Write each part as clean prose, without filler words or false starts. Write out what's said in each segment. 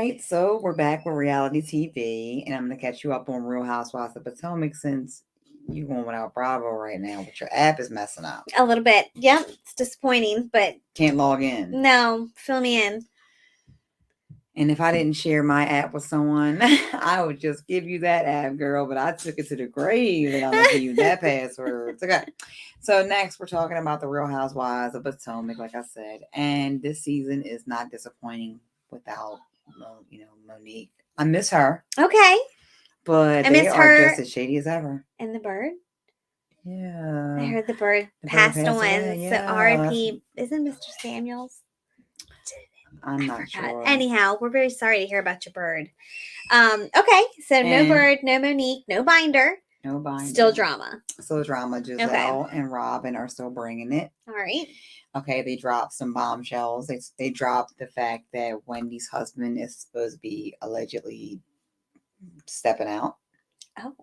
right, so we're back with reality TV, and I'm gonna catch you up on Real Housewives of Potomac since you going without Bravo right now, but your app is messing up. A little bit. Yep, it's disappointing, but Can't log in. no, fill me in. And if I didn't share my app with someone, I would just give you that app, girl. But I took it to the grave, and I'm gonna give you that password. It's okay. So next, we're talking about the Real Housewives of Potomac, like I said, and this season is not disappointing without, Monique. I miss her. Okay. But they are just as shady as ever. And the bird? Yeah. I heard the bird passed on. Away. So Yeah, R.I.P. Isn't Mr. Samuels? I'm not sure. Anyhow, we're very sorry to hear about your bird. Okay, so no bird, no Monique, no binder. No binder. Still drama. Still drama. Giselle and Robin are still bringing it. All right. Okay, they dropped some bombshells. They dropped the fact that Wendy's husband is supposed to be allegedly stepping out. Oh,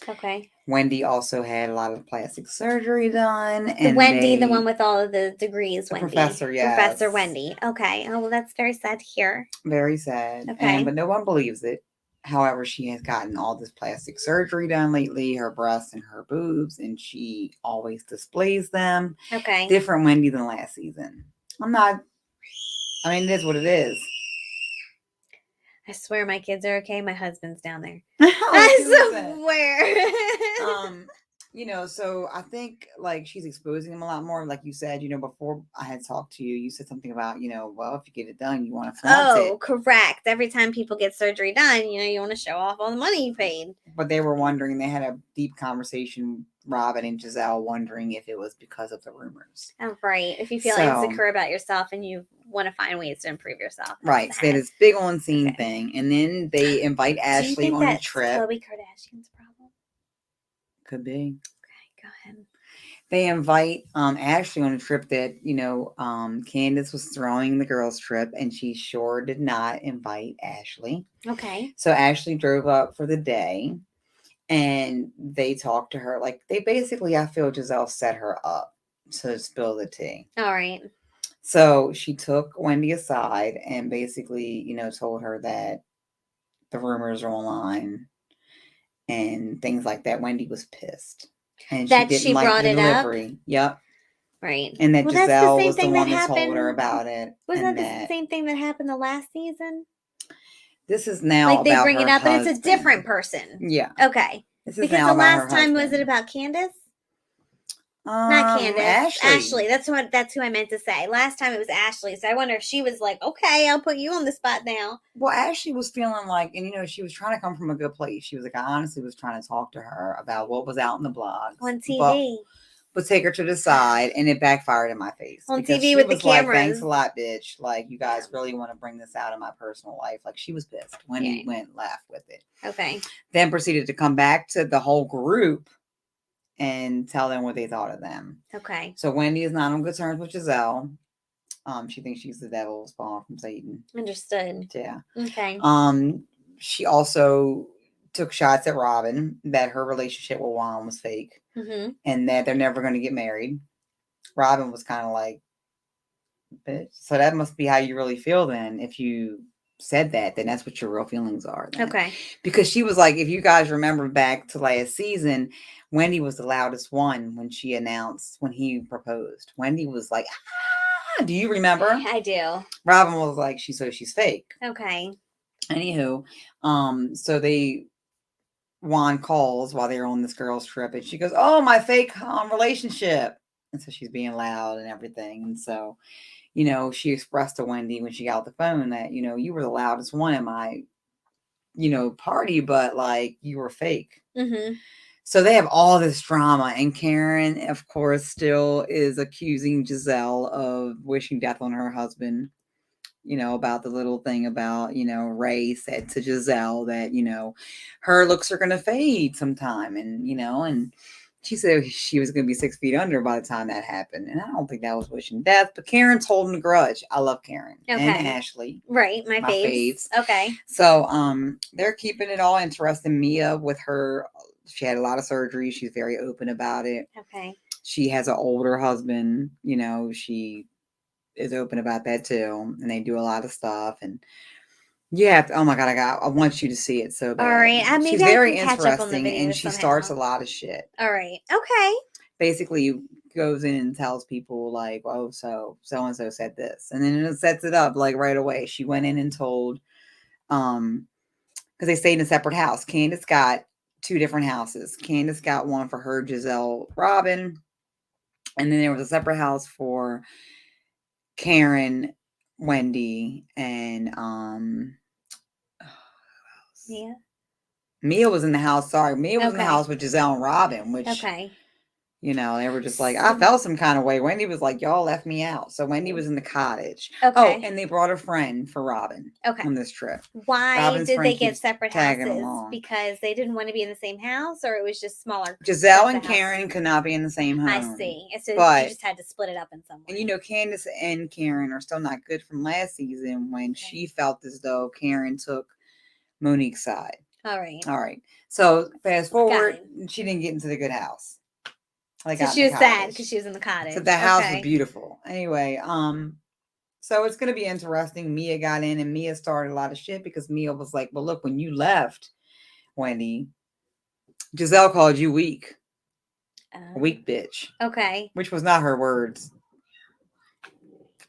okay. Wendy also had a lot of plastic surgery done. And the one with all of the degrees, the Wendy. Professor, yes. Professor Wendy. Okay. Oh, well, that's very sad to hear. Very sad. Okay. But no one believes it. However, she has gotten all this plastic surgery done lately, her breasts and her boobs, and she always displays them. Okay. Different Wendy than last season. It is what it is. I swear my kids are okay. My husband's down there. I swear. So I think like she's exposing him a lot more. Like you said, before I had talked to you, you said something about, well, if you get it done, you want to flaunt it. Oh, correct. Every time people get surgery done, you want to show off all the money you paid. But they were wondering, they had a deep conversation, Robin and Giselle, wondering if it was because of the rumors. Oh, right. If you feel insecure about yourself and you want to find ways to improve yourself. Right. So they had this big on scene thing. And then they invite Ashley on a trip. Khloe Kardashian's problem? Could be. Okay, go ahead. They invite Ashley on a trip that, Candace was throwing the girls' trip, and she sure did not invite Ashley. Okay. So Ashley drove up for the day, and they talked to her. Like, they basically, I feel Giselle set her up to spill the tea. All right. So she took Wendy aside and basically, told her that the rumors are online and things like that. Wendy was pissed. And that she didn't like the delivery. Up? Yep. Right. And that Giselle was the one that told her about it. Wasn't that the same thing that happened the last season? This is now like they bring it up, husband. But it's a different person. Yeah. Okay. This is because the last time was it about Candace? Not Candace. Ashley. That's who I meant to say. Last time it was Ashley. So I wonder if she was like, okay, I'll put you on the spot now. Well, Ashley was feeling like, and she was trying to come from a good place. She was like, I honestly was trying to talk to her about what was out in the blogs. On TV. But take her to the side, and it backfired in my face. On TV with the cameras. Like, thanks a lot, bitch. Like, you guys really want to bring this out in my personal life. Like, she was pissed when he went left with it. Okay. Then proceeded to come back to the whole group and tell them what they thought of them. Okay. So Wendy is not on good terms with Giselle. She thinks she's the devil spawned from Satan. Understood. Yeah. Okay. She also took shots at Robin that her relationship with Juan was fake. Mm-hmm. And that they're never going to get married. Robin was kind of like, bitch. So that must be how you really feel then. If you said that, then that's what your real feelings are. Then. Okay. Because she was like, if you guys remember back to last season, Wendy was the loudest one when she announced, when he proposed. Wendy was like, ah, do you remember? I do. Robin was like, she's fake. Okay. Anywho, so Juan calls while they're on this girl's trip, and she goes, oh, my fake relationship. And so she's being loud and everything. And so, she expressed to Wendy when she got off the phone that, you were the loudest one in my, party, but like you were fake. Mm-hmm. So they have all this drama, and Karen, of course, still is accusing Giselle of wishing death on her husband. About the little thing about, Ray said to Giselle that, her looks are going to fade sometime. And, and she said she was going to be 6 feet under by the time that happened. And I don't think that was wishing death, but Karen's holding a grudge. I love Karen and Ashley. Right. My faves. Okay. So, they're keeping it all interesting. Mia with her, she had a lot of surgery. She's very open about it. Okay. She has an older husband, she is open about that too, and they do a lot of stuff, and You have to, oh my God, I want you to see it so bad. All right. She's Maybe I very can catch up on the interesting and videos she starts a somehow. lot of shit. All right. Okay. Basically goes in and tells people like, oh, and so said this. And then it sets it up like right away. She went in and told, because they stayed in a separate house. Candace got 2 different houses. Candace got one for her, Giselle, Robin. And then there was a separate house for Karen, Wendy, and Yeah. Mia was in the house. Sorry, Mia was in the Okay. house with Giselle and Robin, which, Okay. you know, they were just like, I felt some kind of way. Wendy was like, y'all left me out. So Wendy was in the cottage. Oh, Okay. and they brought a friend for Robin Okay. on this trip. Why Robin's did friend they get keeps separate tagging houses? along. Because they didn't want to be in the same house, or it was just smaller? Giselle sets and of houses? Karen could not be in the same home. I see. So you But just had to split it up in some way. and you know, Candace and Karen are still not good from last season when she felt as though Karen took Monique's side. All right. All right. So fast forward, she didn't get into the good house. So she was sad because she was in the cottage. So the house was beautiful. Anyway, so it's gonna be interesting. Mia got in and Mia started a lot of shit because Mia was like, well, look, when you left, Wendy, Giselle called you weak. A weak bitch. Okay. Which was not her words.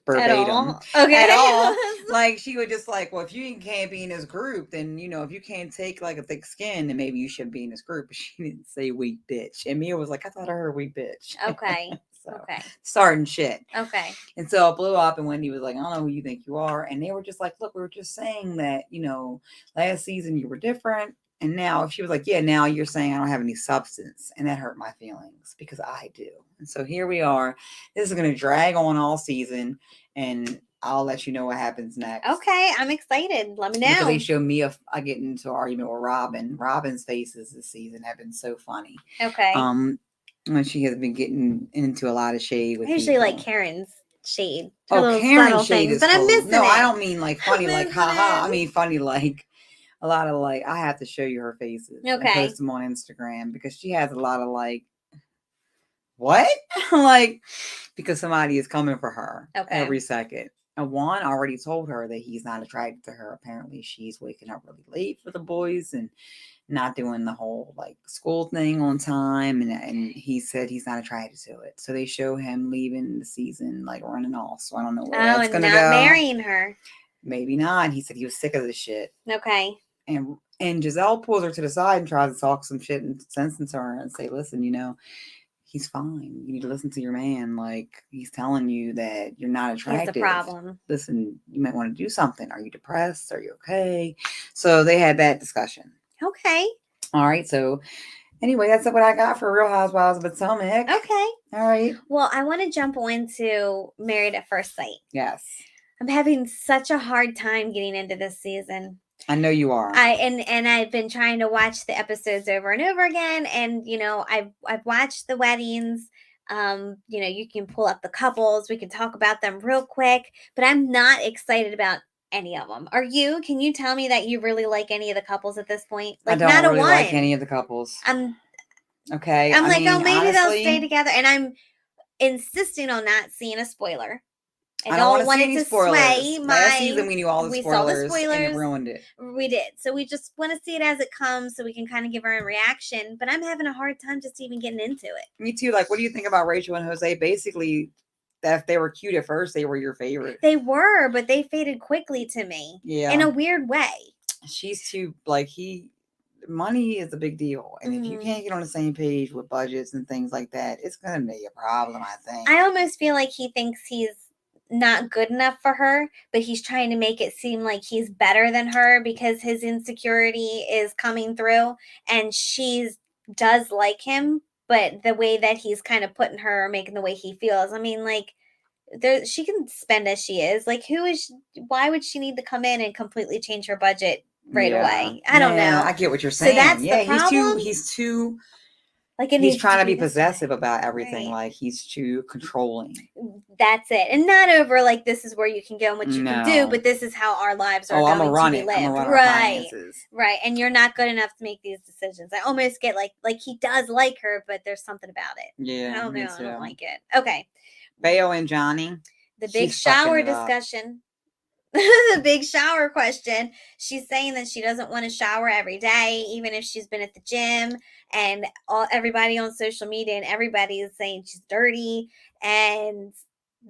Verbatim. At all. Okay. At all. Like she would just like, well, if you can't be in this group, then you know, if you can't take like a thick skin, then maybe you should be in this group. But she didn't say weak bitch. And Mia was like, I thought I heard weak bitch. Okay. So, okay. Starting shit. Okay. And so it blew up and Wendy was like, I don't know who you think you are. And they were just like, look, we were just saying that, you know, last season you were different. And now she was like, yeah, now you're saying I don't have any substance. And that hurt my feelings because I do. And so here we are. This is going to drag on all season. And I'll let you know what happens next. Okay. I'm excited. Let me know. Because they show me I get into an argument with Robin. Robin's faces this season have been so funny. Okay. When she has been getting into a lot of shade with I usually people. like Karen's shade. Karen's shade is but cold. I'm missing it. I don't mean like funny, like haha. I mean funny, like a lot of like. I have to show you her faces. Okay. And post them on Instagram because she has a lot of like, what? Like, because somebody is coming for her every second. And Juan already told her that he's not attracted to her. Apparently, she's waking up really late for the boys and not doing the whole like school thing on time. And he said he's not attracted to it. So they show him leaving the season, like running off. So I don't know where that's going to go. Not marrying her. Maybe not. He said he was sick of this shit. Okay. And Giselle pulls her to the side and tries to talk some shit and sense into her and say, listen, you know, he's fine. You need to listen to your man. Like, he's telling you that you're not attractive. He has a problem. Listen, you might want to do something. Are you depressed? Are you okay? So they had that discussion. Okay. All right. So anyway, that's what I got for Real Housewives of Potomac. Okay. All right. Well, I want to jump into Married at First Sight. Yes. I'm having such a hard time getting into this season. I know you are. And I've been trying to watch the episodes over and over again, and you know I've watched the weddings. You know, you can pull up the couples. We can talk about them real quick, but I'm not excited about any of them. Are you? Can you tell me that you really like any of the couples at this point? Like, I don't not really a one. like any of the couples. Okay. I'm like, oh, maybe they'll stay together, and I'm insisting on not seeing a spoiler. I don't want to see any spoilers. Last season we knew all the spoilers, and it ruined it. We did. So we just want to see it as it comes so we can kind of give our own reaction. But I'm having a hard time just even getting into it. Me too. Like, what do you think about Rachel and Jose? Basically, that if they were cute at first, they were your favorite. They were, but they faded quickly to me. Yeah. In a weird way. She's too, like, money is a big deal. And if you can't get on the same page with budgets and things like that, it's going to be a problem, I think. I almost feel like he thinks he's not good enough for her, but he's trying to make it seem like he's better than her because his insecurity is coming through, and she does like him, but the way that he's kind of putting her or making the way he feels, I mean, like, she can spend as she is. Like, why would she need to come in and completely change her budget right away? I don't know. I get what you're saying. So that's the problem. He's too like, he's trying to be possessive about everything. Right. Like, he's too controlling. That's it. And not over like, this is where you can go and what you can do, but this is how our lives are going to be lived. I'm gonna run right. And you're not good enough to make these decisions. I almost get like he does like her, but there's something about it. Yeah. I don't know. I don't like it. Okay. Bayo and Johnny. The big shower discussion. the big shower question. She's saying that she doesn't want to shower every day, even if she's been at the gym, and everybody on social media and everybody is saying she's dirty, and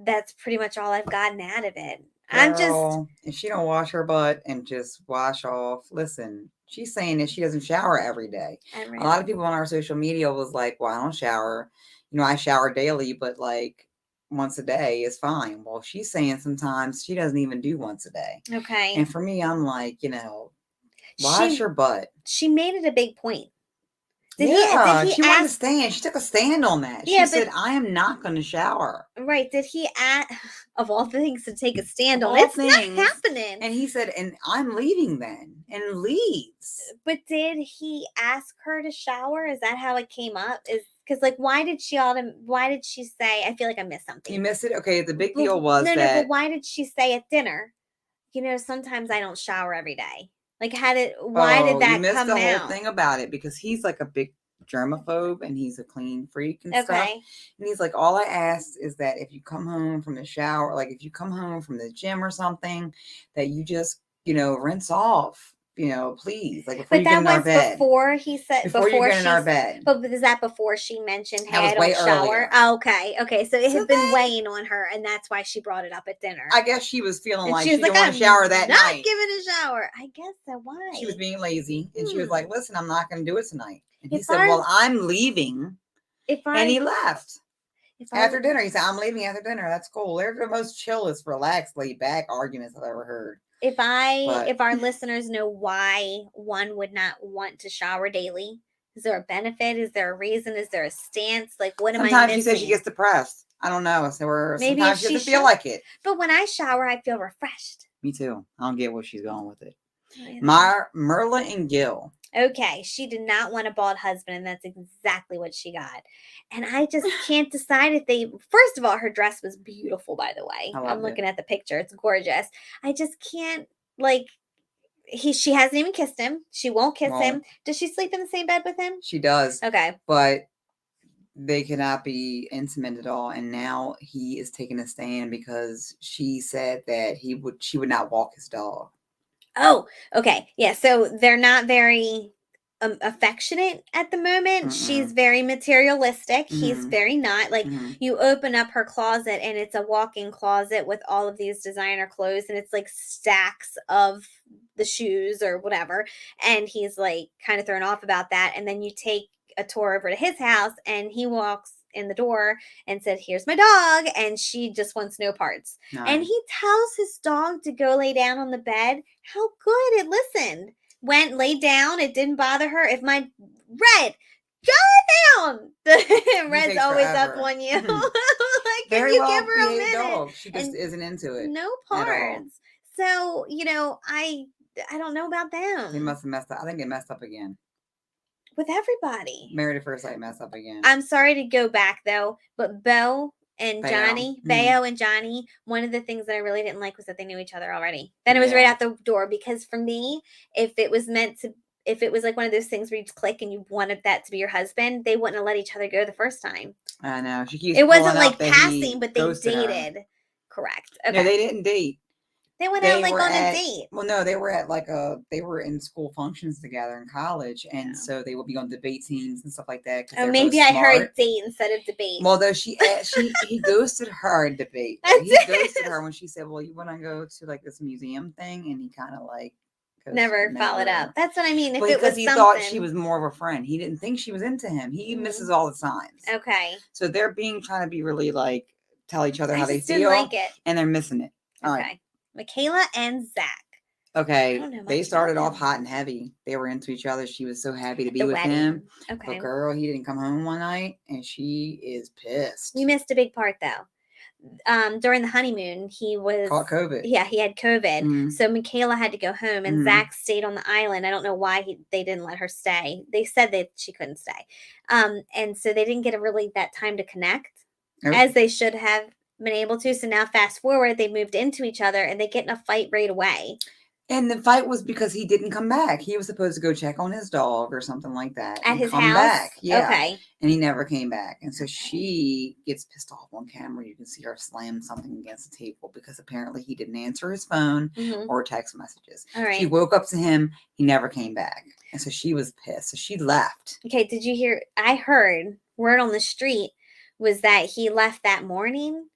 that's pretty much all I've gotten out of it. I'm just, Girl, if she don't wash her butt and just wash off, listen, she's saying that she doesn't shower every day. A lot of people on our social media was like, well, I don't shower. You know, I shower daily, but like once a day is fine. Well, she's saying sometimes she doesn't even do once a day. okay. And for me, I'm like, you know, wash your butt. She made it a big point. Did he wanted to stand. She took a stand on that. She said, I am not going to shower. Right. Did he of all things to take a stand on? It's not happening. And he said, and I'm leaving then, and leaves. But did he ask her to shower? Is that how it came up? Because like, why did she say, I feel like I missed something? You missed it? Okay, the big deal was that. No, but why did she say at dinner, you know, sometimes I don't shower every day? Like, why did that come out? You missed the whole thing about it, because he's like a big germaphobe and he's a clean freak and stuff. And he's like, all I ask is that if you come home from the shower, like if you come home from the gym or something, that you just, you know, rinse off. You know, please, like before you get in our bed. Before he said before you get in our bed. But is that before she mentioned, hey, I don't shower? Oh, okay. So it had been weighing on her, and that's why she brought it up at dinner. I guess she was feeling like she didn't want to shower that night. Not giving a shower. I guess so. Why? She was being lazy, and she was like, "Listen, I'm not going to do it tonight." And he said, "Well, I'm leaving." And he left after dinner. He said, "I'm leaving after dinner. That's cool." They're the most chillest, relaxed, laid back arguments I've ever heard. If our listeners know why one would not want to shower daily, is there a benefit? Is there a reason? Is there a stance? Like, what am I missing? Sometimes she says she gets depressed. I don't know. So maybe sometimes she doesn't feel like it. But when I shower, I feel refreshed. Me too. I don't get where she's going with it. Merla and Gil. Okay, she did not want a bald husband, and that's exactly what she got. And I just can't decide if they. First of all, her dress was beautiful, by the way. I'm looking at the picture; it's gorgeous. I just can't like. She hasn't even kissed him. She won't kiss him. Does she sleep in the same bed with him? She does. Okay, but they cannot be intimate at all. And now he is taking a stand because she said that she would not walk his dog. Oh, okay. Yeah. So they're not very affectionate at the moment. She's very materialistic. He's very not. Like, you open up her closet and it's a walk-in closet with all of these designer clothes, and it's like stacks of the shoes or whatever. And he's like kind of thrown off about that. And then you take a tour over to his house and he walks in the door and said, here's my dog, and she just wants no parts. And he tells his dog to go lay down on the bed. How good. It listened, went, laid down. It didn't bother her. If my Red, go down, Red's always up on you. Like, very you well give her a minute. Dog. She just isn't into it. No parts. So, you know, I don't know about them. They must have messed up. I think they messed up again. With everybody. Married at First Sight messed up again. I'm sorry to go back though, but Beau and Johnny, one of the things that I really didn't like was that they knew each other already. Then it was right out the door, because for me, if it was like one of those things where you just click and you wanted that to be your husband, they wouldn't have let each other go the first time. I know. She keeps. It wasn't like passing, but they dated. Her. Correct. Okay. No, they didn't date. They went out like on a date. Well, no, they were at they were in school functions together in college, and so they would be on debate teams and stuff like that. Oh, maybe I heard date instead of debate. Well, though he ghosted her in debate. He ghosted her when she said, "Well, you want to go to like this museum thing," and he kind of like never followed up. That's what I mean. Because he thought she was more of a friend. He didn't think she was into him. He misses all the signs. Okay. So they're trying to be really like tell each other how they feel, and they're missing it. All right. Michaela and Zach. Okay, they started off hot and heavy. They were into each other. She was so happy to be with him. Okay. But girl, he didn't come home one night, and she is pissed. You missed a big part, though. During the honeymoon, he was caught COVID. Yeah, he had COVID. So Michaela had to go home, and Zach stayed on the island. I don't know why they didn't let her stay. They said that she couldn't stay. And so they didn't get that time to connect as they should have been able to. So now fast forward, they moved into each other and they get in a fight right away. And the fight was because he didn't come back. He was supposed to go check on his dog or something like that At and his come house? back. Yeah. Okay. And he never came back. And so Okay. she gets pissed off on camera. You can see her slam something against the table because apparently he didn't answer his phone or text messages. All right. She woke up to him. He never came back. And so she was pissed. So she left. Okay, did you hear? I heard word on the street was that he left that morning.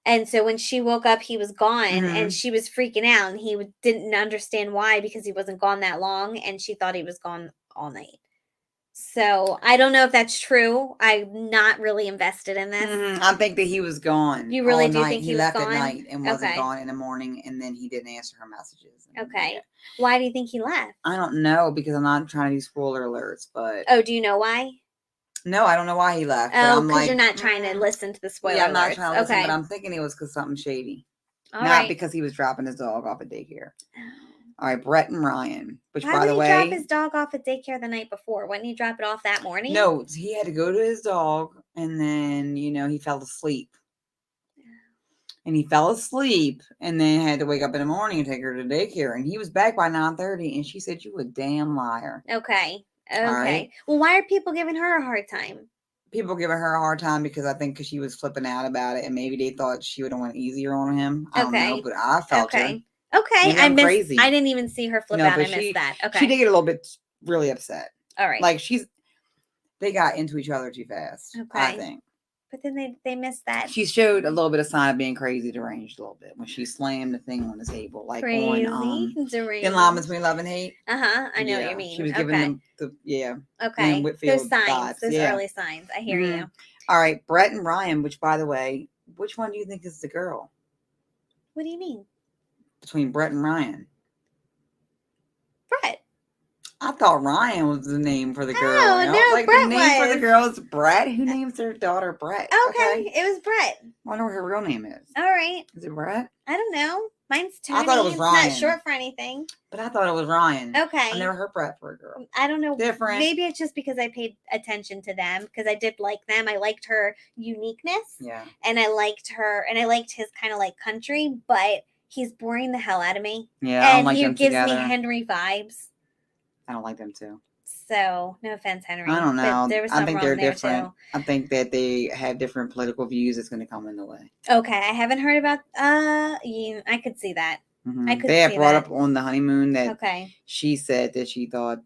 And so when she woke up, he was gone, and she was freaking out, and he didn't understand why, because he wasn't gone that long, and she thought he was gone all night. So I don't know if that's true. I'm not really invested in this. I think that he was gone. You really all do night. think he was left gone? at night and wasn't Okay. gone in the morning, and then he didn't answer her messages. And, Okay. yeah. Why do you think he left? I don't know because I'm not trying to do spoiler alerts, but Oh, do you know why? no, I don't know why he left. But Oh, I'm because like, you're not trying to listen to the spoiler yeah, I'm not alerts. trying to listen, Okay. but I'm thinking it was because something shady. All not right. because he was dropping his dog off at daycare. All right, Brett and Ryan. Which, Why by would the he way, drop his dog off at daycare the night before? Wouldn't he drop it off that morning? No, he had to go to his dog, and then he fell asleep. And he fell asleep, and then had to wake up in the morning and take her to daycare. And he was back by 9:30, and she said, "You a damn liar." Okay. Okay. right. Well, why are people giving her a hard time? People giving her a hard time because I think she was flipping out about it, and maybe they thought she would have went easier on him. I don't know, but I felt her. Okay. Okay. Maybe I'm crazy. I didn't even see her flip No, out. but I missed that. Okay. She did get a little bit really upset. All right. Like they got into each other too fast. I Okay. think. But then they missed that. She showed a little bit of sign of being crazy deranged a little bit when she slammed the thing on the table, like Crazy on deranged. In Line Between Love and Hate. I know what you mean. She was giving them the Okay. Whitfield Those signs, vibes. those early signs. I hear you. All right, Brett and Ryan. Which, by the way, which one do you think is the girl What do you mean? between Brett and Ryan? Brett. I thought Ryan was the name for the girl. Oh, no, like Brett the name for the was. girl is Brett. Who names their daughter Brett? Okay, it was Brett. I wonder what her real name is. All right. Is it Brett? I don't know. Mine's Tony. I thought it was Ryan. It's not short for anything. But I thought it was Ryan. Okay. I never heard Brett for a girl. I don't know. Different. Maybe it's just because I paid attention to them, because I did like them. I liked her uniqueness. Yeah. And I liked her, and I liked his kind of like country, but he's boring the hell out of me. Yeah, I don't like them gives together. me Henry vibes. I don't like them too. So, no offense, Henry. I don't know. But there was I think they're different. Too. I think that they have different political views that's going to come in the way. Okay, I haven't heard about. I could see that. Mm-hmm. I could. They had see brought that. up on the honeymoon that okay. She said that she thought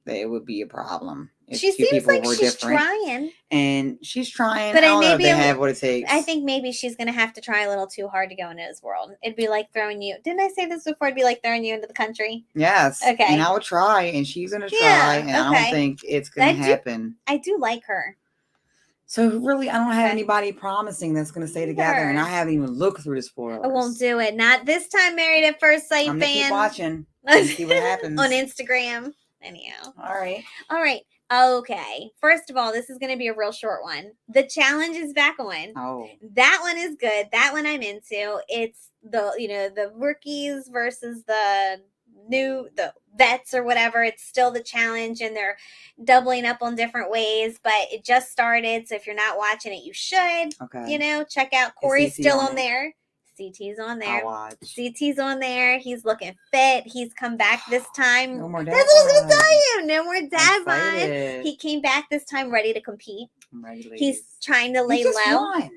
that it would be a problem. If she two seems people like were she's different. trying, and she's trying. But I don't know if they have what it takes. I think maybe she's gonna have to try a little too hard to go into his world. It'd be like throwing you. Didn't I say this before? It'd be like throwing you into the country. Yes. Okay. And I would try, and she's gonna try, and I don't think it's gonna happen. I do like her. So really, I don't have anybody promising that's going to stay together, and I haven't even looked through the spoilers. I won't do it. Not this time, Married at First Sight I'm gonna fans. keep watching and see what happens on Instagram. Anyhow. All right. Okay. First of all, this is going to be a real short one. The challenge is back on. Oh. That one is good. That one I'm into. It's the rookies versus the vets or whatever. It's still the challenge, and they're doubling up on different ways, but it just started. So if you're not watching it, you should. Okay. Check out Corey's still on there. CT's on there. I'll watch. CT's on there. He's looking fit. He's come back this time. No more dad. That's what I was gonna tell you. No more dad bod. He came back this time ready to compete. I'm ready, ladies. He's trying to lay he just low. Won.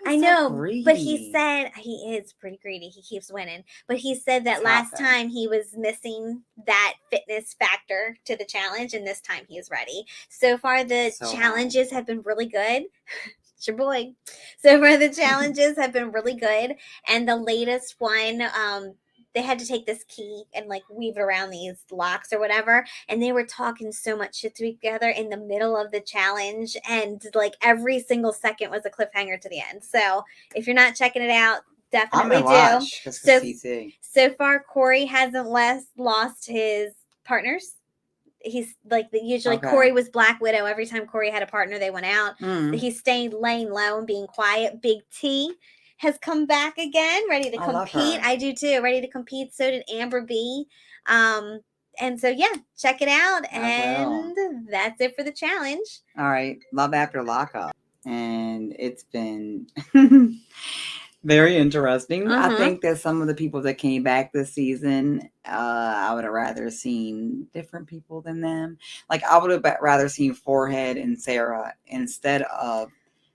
I know, but he said he is pretty greedy. He keeps winning. But he said that last time he was missing that fitness factor to the challenge, and this time he is ready. So far, the challenges have been really good. It's your boy. So far, the challenges have been really good. And the latest one, they had to take this key and like weave it around these locks or whatever. And they were talking so much shit together in the middle of the challenge. And like every single second was a cliffhanger to the end. So if you're not checking it out, definitely do. So far, Corey hasn't lost his partners. He's like usually Corey was Black Widow. Every time Corey had a partner, they went out. He's staying laying low and being quiet. Big T has come back again, ready to compete. I do too, ready to compete. So did Amber B. And so check it out. And that's it for the challenge. All right, Love After Lockup, and it's been Very interesting. I Mhm. think that some of the people that came back this season, I would have rather seen different people than them. Like I would have rather seen Forehead and Sarah instead of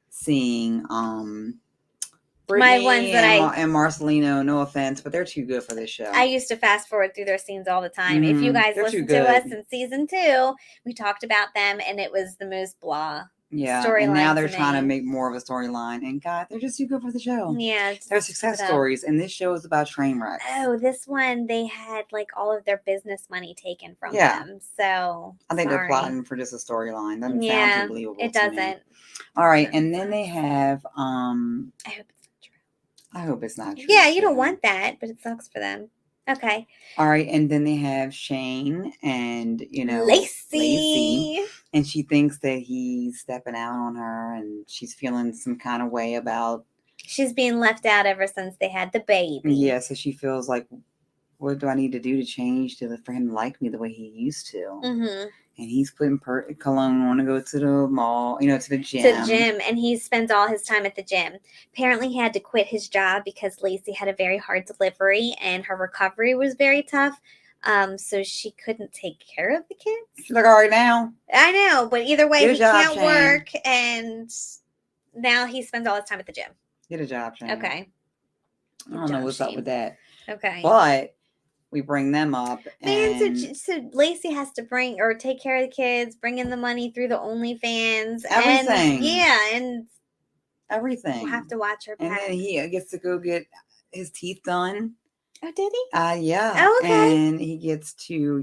seeing My ones Brittany that and Marcelino. No offense, but they're too good for this show. I used to fast forward through their scenes all the time. If you guys They're too listened to us good. in season 2, we talked about them, and it was the most blah Yeah, and now storyline they're to trying to me. make more of a storyline. And God, they're just too good for the show. Yeah, They're just success keep it up. stories, and this show is about train wrecks. Oh, this one they had like all of their business money taken from Yeah. them. So I think they're sorry. plotting for just a storyline. Doesn't sound Yeah, too believable. it to me. doesn't. All right, and then they have I hope it's not true. I hope it's not true. Yeah, you don't too. want that, but it sucks for them. Okay. All right, and then they have Shane and Lacey. and she thinks that he's stepping out on her, and she's feeling some kind of way about. She's being left out ever since they had the baby. Yeah, so she feels like, what do I need to do to change for him to like me the way he used to? Mm-hmm. And he's putting cologne on to go to the mall, to the gym. To the gym, and he spends all his time at the gym. Apparently, he had to quit his job because Lacey had a very hard delivery, and her recovery was very tough. So she couldn't take care of the kids. She's like, all right now. I know, but either way, Get a he job, can't Shane. work, and now he spends all his time at the gym. Get a job, Shane. Okay. I don't know what's up with that. Okay. But we bring them up. Man, so Lacey has to bring or take care of the kids, bring in the money through the Everything. OnlyFans. And everything. We'll have to watch her pack. And then he gets to go get his teeth done. Oh, did he? Yeah. Oh, okay. And he gets to,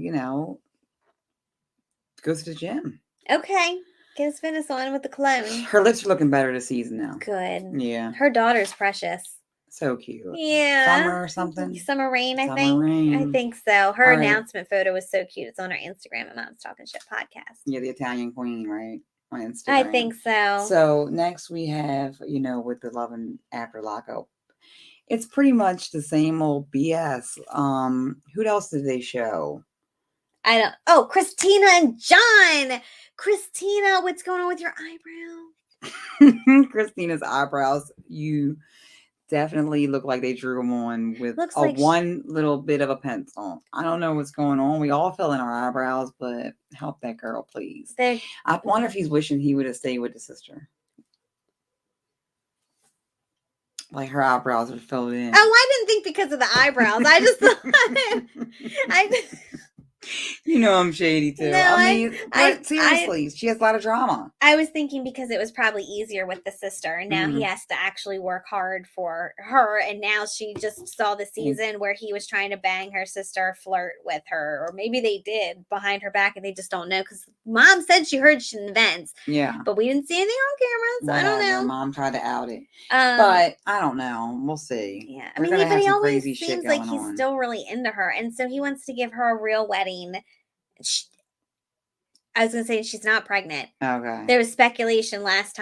go to the gym. Okay. Get his fitness on with the clone. Her lips are looking better this season now. Good. Yeah. Her daughter's precious. So cute. Yeah. Summer or something? Summer Rain, I think so. Her announcement photo was so cute. It's on our Instagram at Mom's Talking Shit podcast. Yeah, the Italian queen, right? On Instagram. I think so. So next we have, with the Love and After Lockup. It's pretty much the same old BS. Who else did they show? I don't. Oh, Christina and John. Christina, what's going on with your eyebrow? Christina's eyebrows. You definitely look like they drew them on with one little bit of a pencil. I don't know what's going on. We all fill in our eyebrows, but help that girl, please. I wonder if he's wishing he would have stayed with the sister. Like her eyebrows are filled in. Oh, I didn't think because of the eyebrows. I just thought I'm shady too. No, seriously, she has a lot of drama. I was thinking because it was probably easier with the sister, and now he has to actually work hard for her, and now she just saw the season where he was trying to bang her sister, flirt with her, or maybe they did behind her back and they just don't know because Mom said she heard shit in the vents. Yeah. But we didn't see anything on camera, so I don't know. Mom tried to out it. But I don't know. We'll see. Yeah. We're gonna have some crazy shit seems going like he's on. still really into her, and so he wants to give her a real wedding. I was gonna say she's not pregnant. Okay. There was speculation last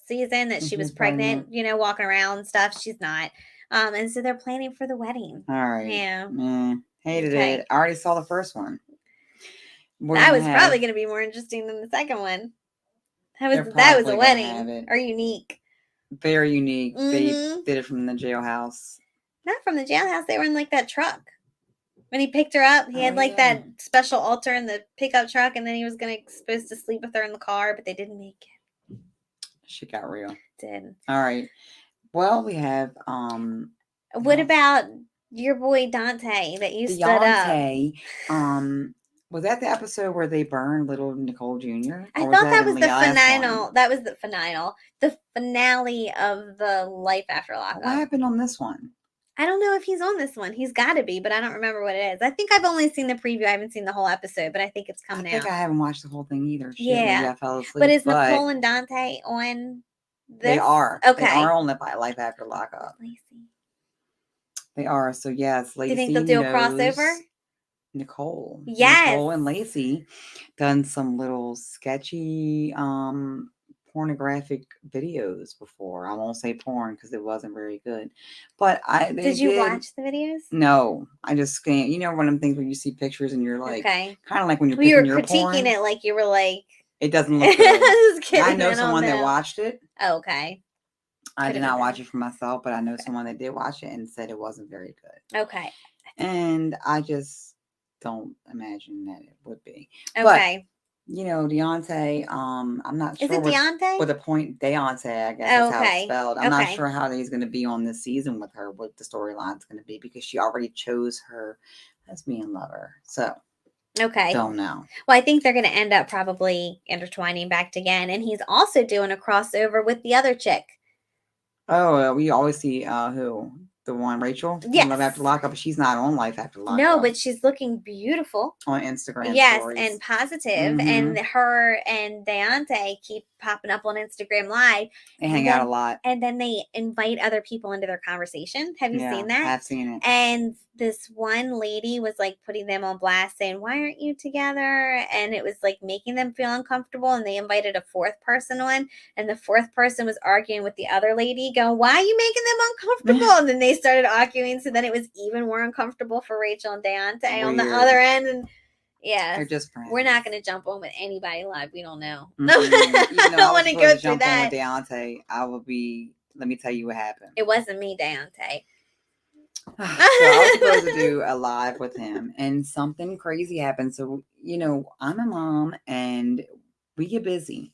season that she was pregnant. Walking around and stuff. She's not. And so they're planning for the wedding. All right. Yeah. Hated it. I already saw the first one. That was probably gonna be more interesting than the second one. That was a wedding or unique. Very unique. Mm-hmm. They did it from the jailhouse. Not from the jailhouse. They were in like that truck. When he picked her up, he had that special altar in the pickup truck, and then he was supposed to sleep with her in the car, but they didn't make it. She got real. Did. All right. Well, we have What about your boy Dante that you stood up? Was that the episode where they burned little Nicole Jr.? I thought that was the finale. That was the finale. The finale of the Life After Lockup. What happened on this one? I don't know if he's on this one. He's got to be, but I don't remember what it is. I think I've only seen the preview. I haven't seen the whole episode, but I think it's coming out. I think I haven't watched the whole thing either. Yeah. I fell asleep. But is Nicole and Dante on this? They are. Okay. They are on the Life After Lockup. Lacey. They are. So, yes, Lacey. Do you think they'll do a crossover? Nicole. Yes. Nicole and Lacey done some little sketchy pornographic videos before. I won't say porn because it wasn't very good. But did you watch the videos? No. I just scanned. You know one of them things where you see pictures and you're like kind of like when you're you were your critiquing porn. It like you were like it doesn't look good. I was kidding. I know someone that watched it. Oh, okay. I Could did have not been watch them. it for myself, but I know someone that did watch it and said it wasn't very good. Okay. And I just don't imagine that it would be. But Okay. Deontay, I'm not Is sure it Deontay? what the point Deontay, I guess that's how it's Okay. spelled. I'm not Okay. sure how he's gonna be on this season with her, what the storyline's gonna be, because she already chose her lesbian lover. So Okay. don't know. Well, I think they're going to end up probably intertwining back again. And he's also doing a crossover with the other chick. Oh, we always see who? The one Rachel in Love After Yes. Lockup, but she's not on Life After No, Lockup but she's looking beautiful. on Instagram Yes, stories. and positive. Mhm. And her and Deontay keep popping up on Instagram Live. They hang out a lot. And then they invite other people into their conversation. Have you seen that? I've seen it. And this one lady was like putting them on blast saying, "Why aren't you together?" And it was like making them feel uncomfortable. And they invited a fourth person on. And the fourth person was arguing with the other lady, going, "Why are you making them uncomfortable?" And then they started arguing. So then it was even more uncomfortable for Rachel and Deontay on the other end. And yeah, they're just friends. we're not going to jump on with anybody live. We don't know. Even though I don't want to go through jump on that. with Deontay, I will be. Let me tell you what happened. It wasn't me, Deontay. So I was supposed to do a live with him, and something crazy happened. So I'm a mom, and we get busy.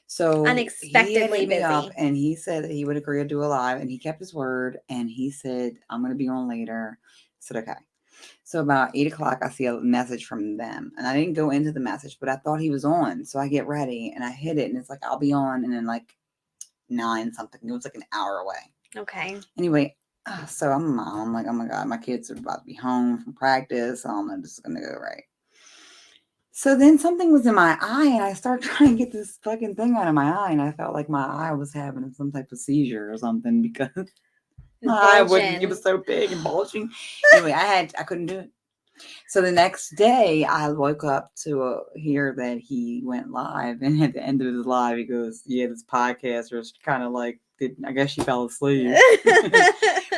So Unexpectedly he had hit me busy. up, and he said that he would agree to do a live, and he kept his word. And he said, "I'm going to be on later." I said, "Okay." So about 8 o'clock, I see a message from them, and I didn't go into the message, but I thought he was on. So I get ready, and I hit it, and it's like, "I'll be on," and then like 9 something. It was like an hour away. Okay. Anyway, so I'm a mom. I'm like, oh my God, my kids are about to be home from practice. I don't know, this is going to go right. So then something was in my eye, and I started trying to get this fucking thing out of my eye, and I felt like my eye was having some type of seizure or something, because my eye wouldn't, it was so big and bulging. Anyway, I couldn't do it. So the next day, I woke up to hear that he went live, and at the end of his live, he goes, "Yeah, this podcast was kind of like, I guess she fell asleep."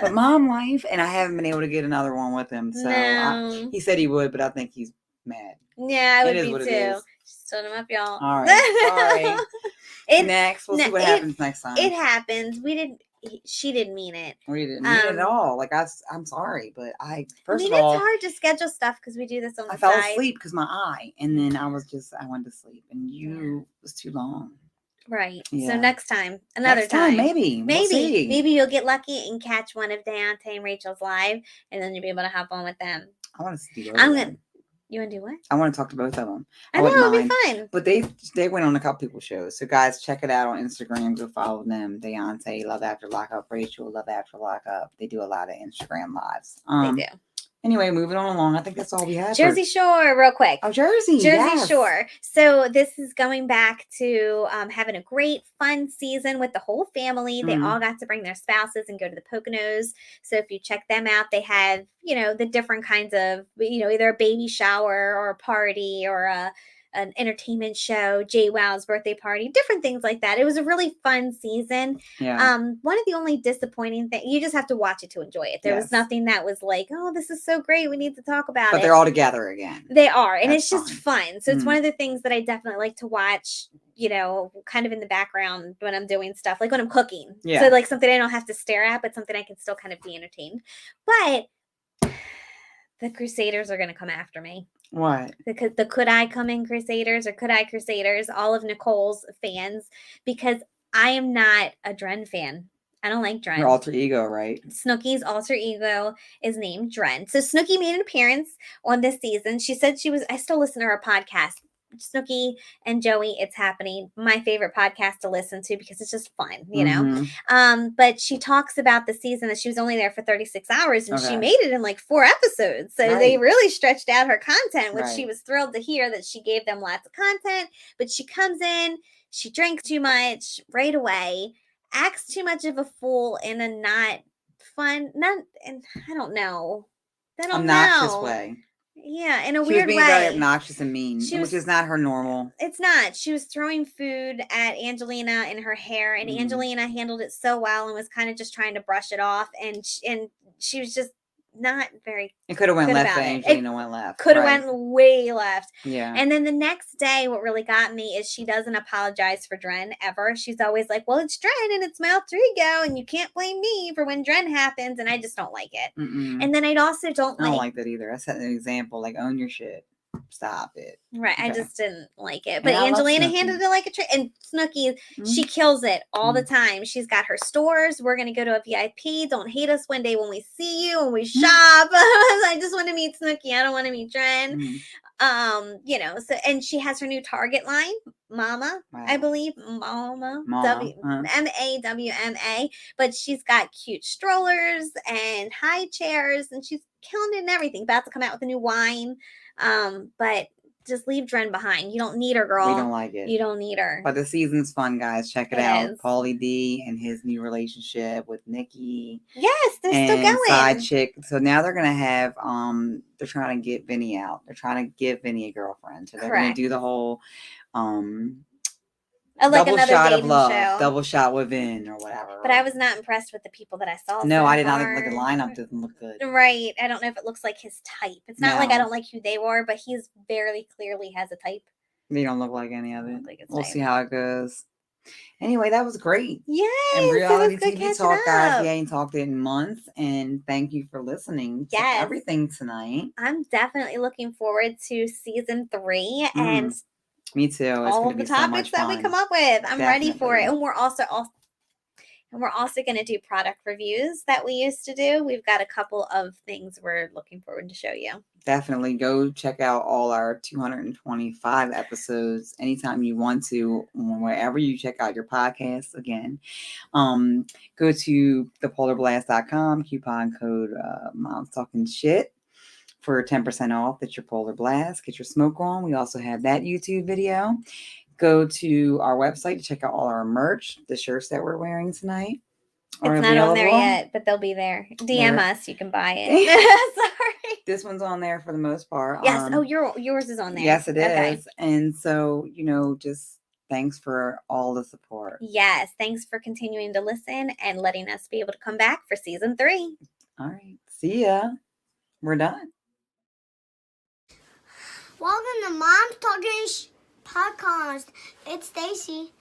But mom life, and I haven't been able to get another one with him. So No. he said he would, but I think he's mad. Yeah, I would It is be what it too. is. Just stood him up, y'all. All right, sorry. Next, we'll see what happens next time. It happens. She didn't mean it. We didn't mean it at all. Like, I'm sorry, but first of it's all, hard to schedule stuff because we do this on the I fell side. asleep because my eye, and then I went to sleep, and it was too long. Right. Yeah. So next time, another time, maybe. Maybe you'll get lucky and catch one of Deontay and Rachel's live, and then you'll be able to hop on with them. I want to see You want to do what? I want to talk to both of them. I know, it'll be fun. But they went on a couple people's shows. So guys, check it out on Instagram. Go follow them. Deontay, Love After Lockup, Rachel, Love After Lockup. They do a lot of Instagram lives. They do. Anyway, moving on along. I think that's all we have. Jersey Shore, real quick. Oh, Jersey Shore. So this is going back to having a great, fun season with the whole family. They all got to bring their spouses and go to the Poconos. So if you check them out, they have, the different kinds of, either a baby shower or a party or an entertainment show, JWoww's birthday party, different things like that. It was a really fun season. Yeah. One of the only disappointing things, you just have to watch it to enjoy it. There was nothing that was like, oh, this is so great, we need to talk about it. But they're all together again. They are, and it's just fun. So it's one of the things that I definitely like to watch, kind of in the background when I'm doing stuff, like when I'm cooking. Yeah. So like something I don't have to stare at, but something I can still kind of be entertained. But the Crusaders are going to come after me. What? The Could I Come In Crusaders or Could I Crusaders, all of Nicole's fans, because I am not a Dren fan. I don't like Dren. Your alter ego, right? Snooki's alter ego is named Dren. So Snooki made an appearance on this season. She said I still listen to her podcast. Snooki and Joey, It's Happening, my favorite podcast to listen to because it's just fun, but she talks about the season that she was only there for 36 hours and she made it in like 4 episodes. So they really stretched out her content, which she was thrilled to hear that she gave them lots of content. But she comes in, she drinks too much right away, acts too much of a fool in a not fun, and I don't know. Obnoxious way. Yeah, in a weird way. She was being very obnoxious and mean, which is not her normal. It's not. She was throwing food at Angelina in her hair, and Angelina handled it so well and was kind of just trying to brush it off. And she was just not very It could have went good left, about but it. Angelina went left. Could have right. went way left. Yeah. And then the next day, what really got me is she doesn't apologize for Dren ever. She's always like, well, it's Dren and it's my alter ego, and you can't blame me for when Dren happens. And I just don't like it. Mm-mm. And then I also don't I don't like that either. I set an example, like, own your shit. Stop it. Right, Okay. I just didn't like it. But And I love Angelina Snooki. handled it like a trick. And Snooki, she Mhm. kills it all the time. She's got her stores. We're gonna go to a VIP. Don't hate us one day when we see you and we shop. I just want to meet Snooki. I don't want to meet Dren. You know, so and she has her new Target line, Mama, I believe. Mama. Mawma. But she's got cute strollers and high chairs, and she's killing it and everything. About to come out with a new wine. But just leave Dren behind. You don't need her, girl. We don't like it. You don't need her. But the season's fun, guys. Check it It out. is. Pauly D and his new relationship with Nikki. Yes, they're still and going. Side chick. So now they're gonna have they're trying to get Vinny out. They're trying to give Vinny a girlfriend. So they're gonna do the whole like double another shot of dating love, show. double shot with Vin or whatever. But I was not impressed with the people that I saw. No, so I did not far. think like the lineup didn't look good. Right. I don't know if it looks like his type. It's not like I No. don't like who they were, but he's very clearly has a type. They don't look like any of it. Like We'll see how it goes. Anyway, that was great. Yes, and reality it was good TV talk, catching guys. up. We ain't talked in months, and thank you for listening to Yes. everything tonight. I'm definitely looking forward to season 3 and me too. It's all gonna of be the topics so much that fun. we come up with. I'm ready for it. Definitely. And we're also going to do product reviews that we used to do. We've got a couple of things we're looking forward to show you. Definitely go check out all our 225 episodes anytime you want to, wherever you check out your podcasts. Again, go to thepolarblast.com, coupon code Mom's Talking Shit for 10% off. That's your Polar Blast. Get your smoke on. We also have that YouTube video. Go to our website to check out all our merch, the shirts that we're wearing tonight. It's not on there yet, but they'll be there. DM us. You can buy it. Sorry. This one's on there for the most part. Yes. Yours is on there. Yes, it is. And so, just thanks for all the support. Yes. Thanks for continuing to listen and letting us be able to come back for season 3. All right. See ya. We're done. Welcome to Mom's Talking Podcast. It's Stacy.